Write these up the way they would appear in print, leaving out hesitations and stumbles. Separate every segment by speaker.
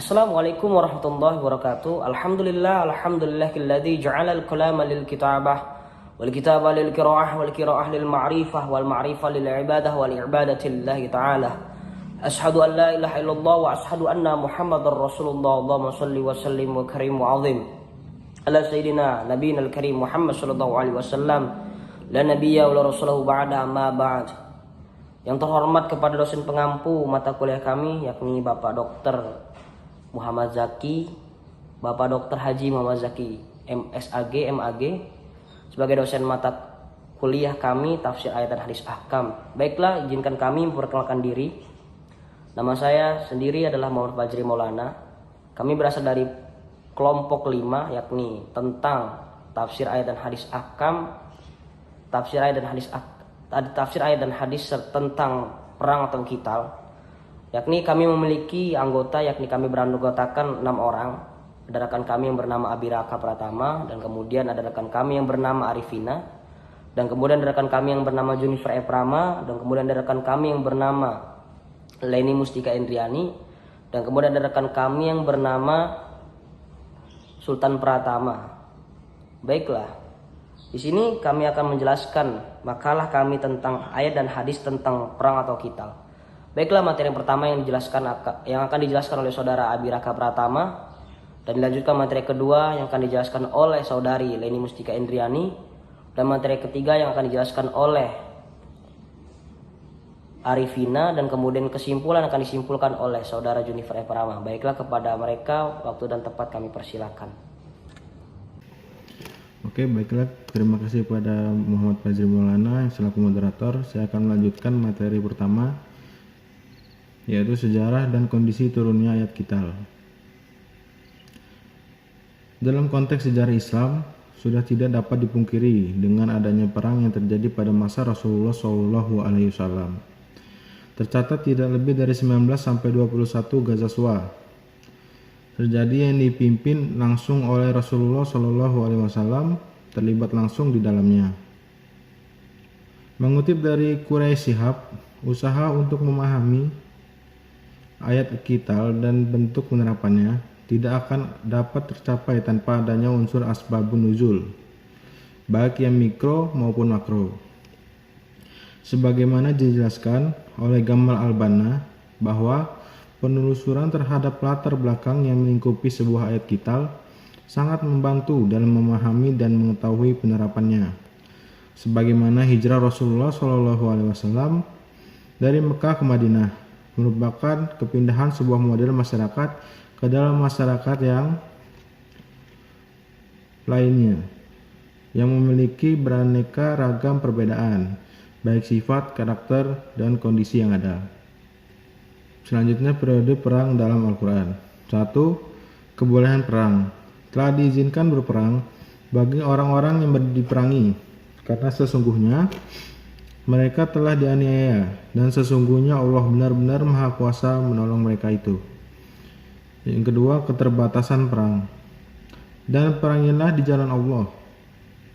Speaker 1: Assalamualaikum warahmatullahi wabarakatuh. Alhamdulillahilladzi ja'ala al-kalama lil kitabah wal kitaba lil qiraah wal qiraah lil ma'rifah wal ma'rifah lil ibadah wal ibadati lillahi ta'ala. Ashhadu an la ilaha illallah wa ashhadu anna Muhammadar Rasulullah. Allahumma shalli wa sallim wa karim wa azim ala sayyidina nabiyina al-karim Muhammad sallallahu alaihi wasallam. La nabiyya wa la rasulahu ba'da amma ba'd. Yang terhormat kepada dosen pengampu mata kuliah kami, yakni Bapak Dr. Muhammad Zaki, Bapak Dr. Haji Muhammad Zaki MSAG, MAG, sebagai dosen mata kuliah kami tafsir ayat dan hadis ahkam. Baiklah, izinkan kami memperkenalkan diri. Nama saya sendiri adalah Muhammad Fajri Maulana. Kami berasal dari kelompok 5, yakni tentang tafsir ayat dan hadis ahkam, tafsir ayat dan hadis tentang perang atau qital. Yakni kami memiliki anggota, yakni kami beranggotakan 6 orang. Ada rekan kami yang bernama Abiraka Pratama, dan kemudian ada rekan kami yang bernama Arifina, dan kemudian ada rekan kami yang bernama Junifer Eprama, dan kemudian ada rekan kami yang bernama Leni Mustika Indriani, dan kemudian ada rekan kami yang bernama Sultan Pratama. Baiklah, di sini kami akan menjelaskan makalah kami tentang ayat dan hadis tentang perang atau qital. Baiklah, materi yang pertama yang akan dijelaskan oleh saudara Abiraka Pratama, dan dilanjutkan materi kedua yang akan dijelaskan oleh saudari Leni Mustika Indriani, dan materi ketiga yang akan dijelaskan oleh Arifina, dan kemudian kesimpulan akan disimpulkan oleh saudara Junifer Eprama. Baiklah, kepada mereka waktu dan tempat kami persilakan.
Speaker 2: Oke, baiklah. Terima kasih kepada Muhammad Fajri Maulana yang selaku moderator. Saya akan melanjutkan materi pertama, yaitu sejarah dan kondisi turunnya ayat qital. Dalam konteks sejarah Islam, sudah tidak dapat dipungkiri dengan adanya perang yang terjadi pada masa Rasulullah SAW. Tercatat tidak lebih dari 19 sampai 21 Ghazwa terjadi yang dipimpin langsung oleh Rasulullah SAW, terlibat langsung di dalamnya. Mengutip dari Quraisy Shihab, usaha untuk memahami ayat qital dan bentuk penerapannya tidak akan dapat tercapai tanpa adanya unsur asbabun nuzul, baik yang mikro maupun makro. Sebagaimana dijelaskan oleh Gamal Al-Banna bahwa penelusuran terhadap latar belakang yang melingkupi sebuah ayat qital sangat membantu dalam memahami dan mengetahui penerapannya. Sebagaimana hijrah Rasulullah SAW dari Mekah ke Madinah merupakan kepindahan sebuah model masyarakat ke dalam masyarakat yang lainnya yang memiliki beraneka ragam perbedaan, baik sifat, karakter, dan kondisi yang ada. Selanjutnya, periode perang dalam Al-Quran. 1. Kebolehan perang. Telah diizinkan berperang bagi orang-orang yang diperangi, karena sesungguhnya mereka telah dianiaya, dan sesungguhnya Allah benar-benar maha kuasa menolong mereka itu. Yang kedua, keterbatasan perang. Dan perangilah di jalan Allah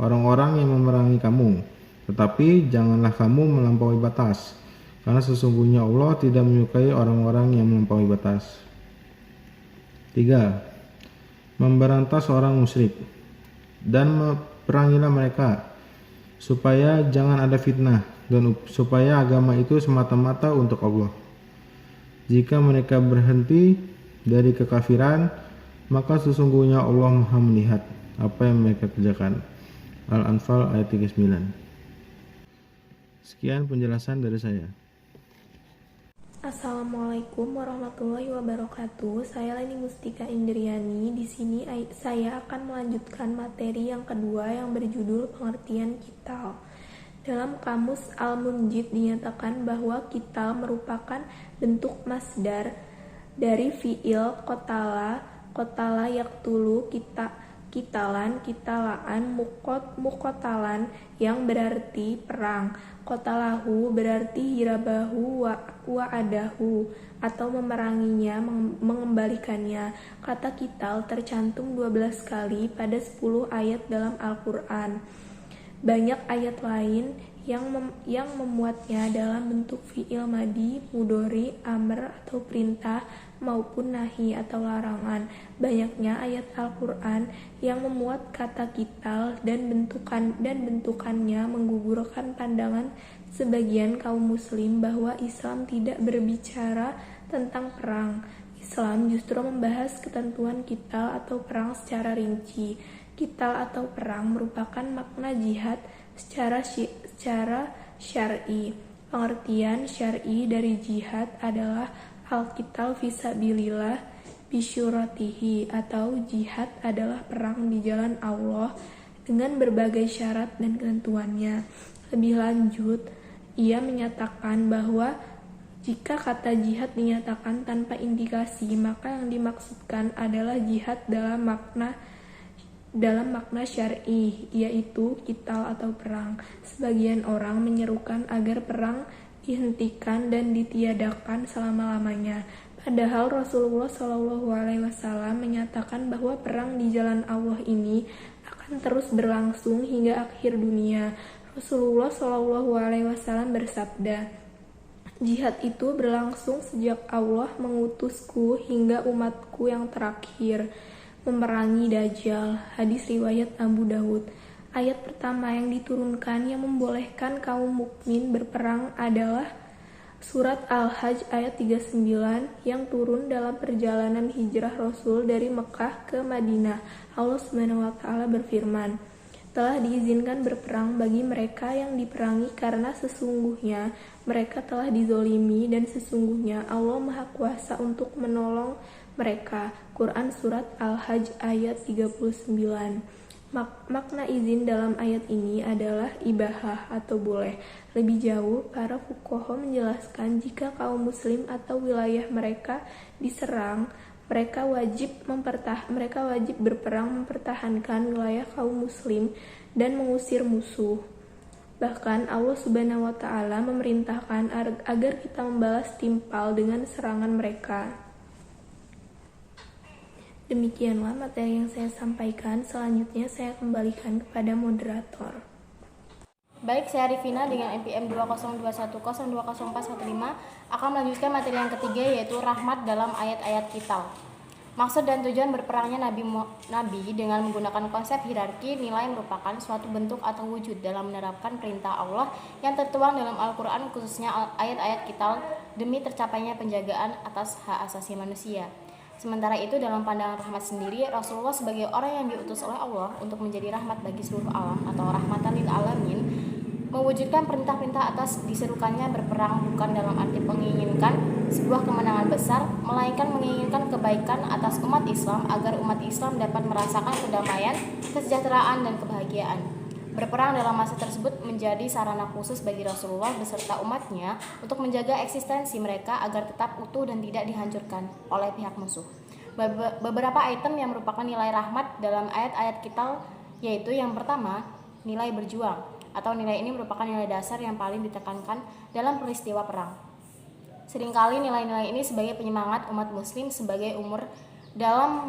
Speaker 2: orang-orang yang memerangi kamu, tetapi janganlah kamu melampaui batas, karena sesungguhnya Allah tidak menyukai orang-orang yang melampaui batas. 3. Memberantas orang musyrik, dan perangilah mereka, supaya jangan ada fitnah, dan supaya agama itu semata-mata untuk Allah. Jika mereka berhenti dari kekafiran, maka sesungguhnya Allah Maha melihat apa yang mereka kerjakan. Al-Anfal ayat 39. Sekian penjelasan dari saya.
Speaker 3: Assalamualaikum warahmatullahi wabarakatuh. Saya Leni Mustika Indriani. Di sini saya akan melanjutkan materi yang kedua yang berjudul pengertian qital. Dalam kamus Al-Munjid dinyatakan bahwa qital merupakan bentuk masdar dari fi'il qotala yaqtulu, qitalan, qitalaan, muqotalan yang berarti perang. Qotalahu berarti hirabahu wa'adahu atau memeranginya, mengembalikannya. Kata qital tercantum 12 kali pada 10 ayat dalam Al-Quran. Banyak ayat lain yang memuatnya dalam bentuk fi'il madi, mudhari, amr atau perintah maupun nahi atau larangan. Banyaknya ayat Al-Quran yang memuat kata qital dan bentukannya menggugurkan pandangan sebagian kaum muslim bahwa Islam tidak berbicara tentang perang. Islam justru membahas ketentuan qital atau perang secara rinci. Qital atau perang merupakan makna jihad secara syar'i. Pengertian syar'i dari jihad adalah al-qital fisabilillah bisyuratihi, atau jihad adalah perang di jalan Allah dengan berbagai syarat dan ketentuannya. Lebih lanjut, ia menyatakan bahwa jika kata jihad dinyatakan tanpa indikasi, maka yang dimaksudkan adalah jihad dalam makna syar'i, yaitu qital atau perang. Sebagian orang menyerukan agar perang dihentikan dan ditiadakan selama-lamanya. Padahal Rasulullah SAW menyatakan bahwa perang di jalan Allah ini akan terus berlangsung hingga akhir dunia. Rasulullah SAW bersabda, "Jihad itu berlangsung sejak Allah mengutusku hingga umatku yang terakhir memerangi Dajjal." Hadis riwayat Abu Dawud. Ayat pertama yang diturunkan yang membolehkan kaum mukmin berperang adalah surat Al-Hajj ayat 39 yang turun dalam perjalanan hijrah Rasul dari Mekah ke Madinah. Allah Subhanahu wa taala berfirman, "Telah diizinkan berperang bagi mereka yang diperangi karena sesungguhnya mereka telah dizolimi dan sesungguhnya Allah Maha Kuasa untuk menolong mereka." Quran Surat Al-Hajj ayat 39. Makna izin dalam ayat ini adalah ibahah atau boleh. Lebih jauh, para fuqaha menjelaskan jika kaum muslim atau wilayah mereka diserang, mereka wajib berperang mempertahankan wilayah kaum muslim dan mengusir musuh. Bahkan Allah Subhanahu wa taala memerintahkan agar kita membalas timpal dengan serangan mereka. Demikianlah materi yang saya sampaikan. Selanjutnya saya kembalikan kepada moderator.
Speaker 4: Baik, saya Rifina dengan NPM 20210200415 akan melanjutkan materi yang ketiga, yaitu rahmat dalam ayat-ayat qital. Maksud dan tujuan berperangnya Nabi dengan menggunakan konsep hierarki nilai merupakan suatu bentuk atau wujud dalam menerapkan perintah Allah yang tertuang dalam Al-Quran, khususnya ayat-ayat qital, demi tercapainya penjagaan atas hak asasi manusia. Sementara itu, dalam pandangan rahmat sendiri, Rasulullah sebagai orang yang diutus oleh Allah untuk menjadi rahmat bagi seluruh alam atau rahmatan lil alamin, mewujudkan perintah-perintah atas diserukannya berperang bukan dalam arti menginginkan sebuah kemenangan besar, melainkan menginginkan kebaikan atas umat Islam agar umat Islam dapat merasakan kedamaian, kesejahteraan, dan kebahagiaan. Berperang dalam masa tersebut menjadi sarana khusus bagi Rasulullah beserta umatnya untuk menjaga eksistensi mereka agar tetap utuh dan tidak dihancurkan oleh pihak musuh. Beberapa item yang merupakan nilai rahmat dalam ayat-ayat qital, yaitu yang pertama, nilai berjuang, atau nilai ini merupakan nilai dasar yang paling ditekankan dalam peristiwa perang. Seringkali nilai-nilai ini sebagai penyemangat umat muslim sebagai umur dalam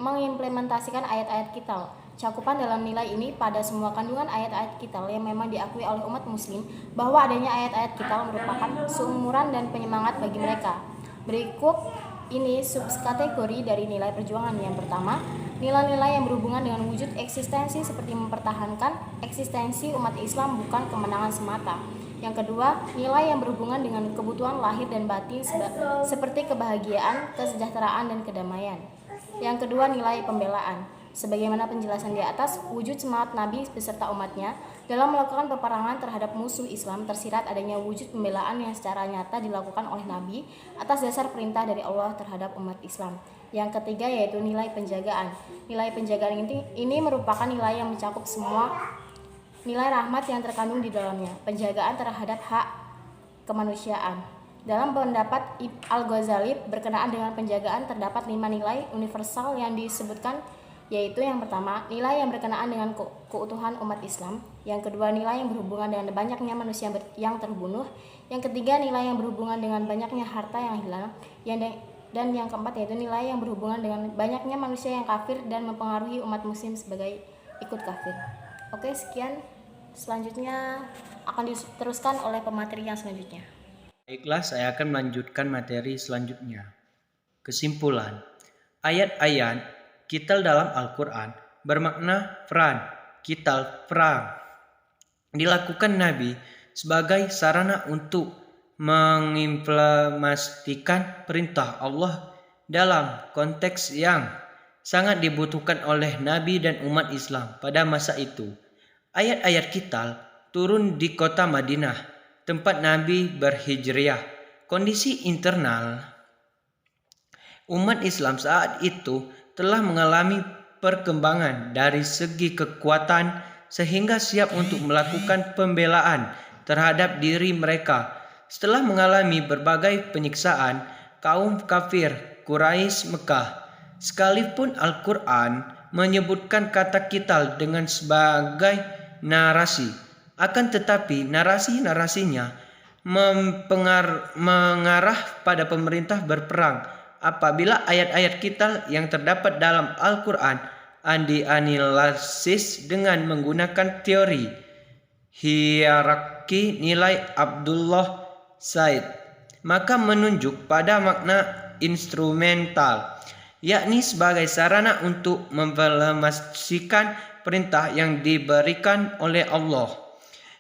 Speaker 4: mengimplementasikan ayat-ayat qital. Cakupan dalam nilai ini pada semua kandungan ayat-ayat qital yang memang diakui oleh umat muslim bahwa adanya ayat-ayat qital merupakan seumuran dan penyemangat bagi mereka. Berikut ini subkategori dari nilai perjuangan. Yang pertama, nilai-nilai yang berhubungan dengan wujud eksistensi seperti mempertahankan eksistensi umat Islam bukan kemenangan semata. Yang kedua, nilai yang berhubungan dengan kebutuhan lahir dan batin seperti kebahagiaan, kesejahteraan, dan kedamaian. Yang kedua, nilai pembelaan. Sebagaimana penjelasan di atas, wujud semangat Nabi beserta umatnya dalam melakukan peperangan terhadap musuh Islam tersirat adanya wujud pembelaan yang secara nyata dilakukan oleh Nabi atas dasar perintah dari Allah terhadap umat Islam. Yang ketiga, yaitu nilai penjagaan. Nilai penjagaan ini merupakan nilai yang mencakup semua nilai rahmat yang terkandung di dalamnya. Penjagaan terhadap hak kemanusiaan. Dalam pendapat Al-Ghazali berkenaan dengan penjagaan terdapat 5 nilai universal yang disebutkan, yaitu yang pertama, nilai yang berkenaan dengan keutuhan umat Islam. Yang kedua, nilai yang berhubungan dengan banyaknya manusia yang terbunuh. Yang ketiga, nilai yang berhubungan dengan banyaknya harta yang hilang. Dan yang keempat, yaitu nilai yang berhubungan dengan banyaknya manusia yang kafir dan mempengaruhi umat muslim sebagai ikut kafir. Oke, sekian. Selanjutnya akan diteruskan oleh pemateri yang selanjutnya.
Speaker 5: Baiklah, saya akan melanjutkan materi selanjutnya. Kesimpulan, ayat-ayat qital dalam Al-Quran bermakna peran, qital perang. Dilakukan Nabi sebagai sarana untuk mengimplementasikan perintah Allah dalam konteks yang sangat dibutuhkan oleh Nabi dan umat Islam pada masa itu. Ayat-ayat qital turun di kota Madinah, tempat Nabi berhijrah. Kondisi internal umat Islam saat itu telah mengalami perkembangan dari segi kekuatan sehingga siap untuk melakukan pembelaan terhadap diri mereka. Setelah mengalami berbagai penyiksaan kaum kafir Quraisy Mekah, sekalipun Al-Quran menyebutkan kata qital dengan sebagai narasi, akan tetapi narasi-narasinya mengarah pada pemerintah berperang. Apabila ayat-ayat qital yang terdapat dalam Al-Quran dianalisis dengan menggunakan teori hierarki nilai Abdullah Said, maka menunjuk pada makna instrumental, yakni sebagai sarana untuk mengimplementasikan perintah yang diberikan oleh Allah.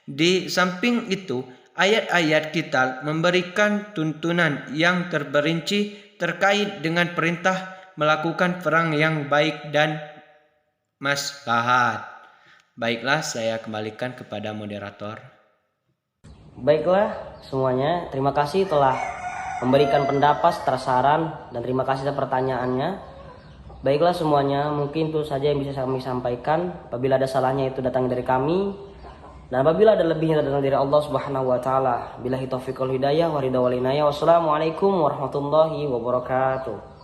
Speaker 5: Di samping itu, ayat-ayat qital memberikan tuntunan yang terperinci terkait dengan perintah melakukan perang yang baik dan maslahat. Baiklah, saya kembalikan kepada moderator.
Speaker 1: Baiklah semuanya, terima kasih telah memberikan pendapat serta saran dan terima kasih atas pertanyaannya. Baiklah semuanya, mungkin itu saja yang bisa kami sampaikan. Apabila ada salahnya itu datang dari kami, dan apabila ada lebihnya datang dari Allah Subhanahu wa taala. Billahi taufiq wal hidayah wa ridha wal inayah. Wassalamualaikum warahmatullahi wabarakatuh.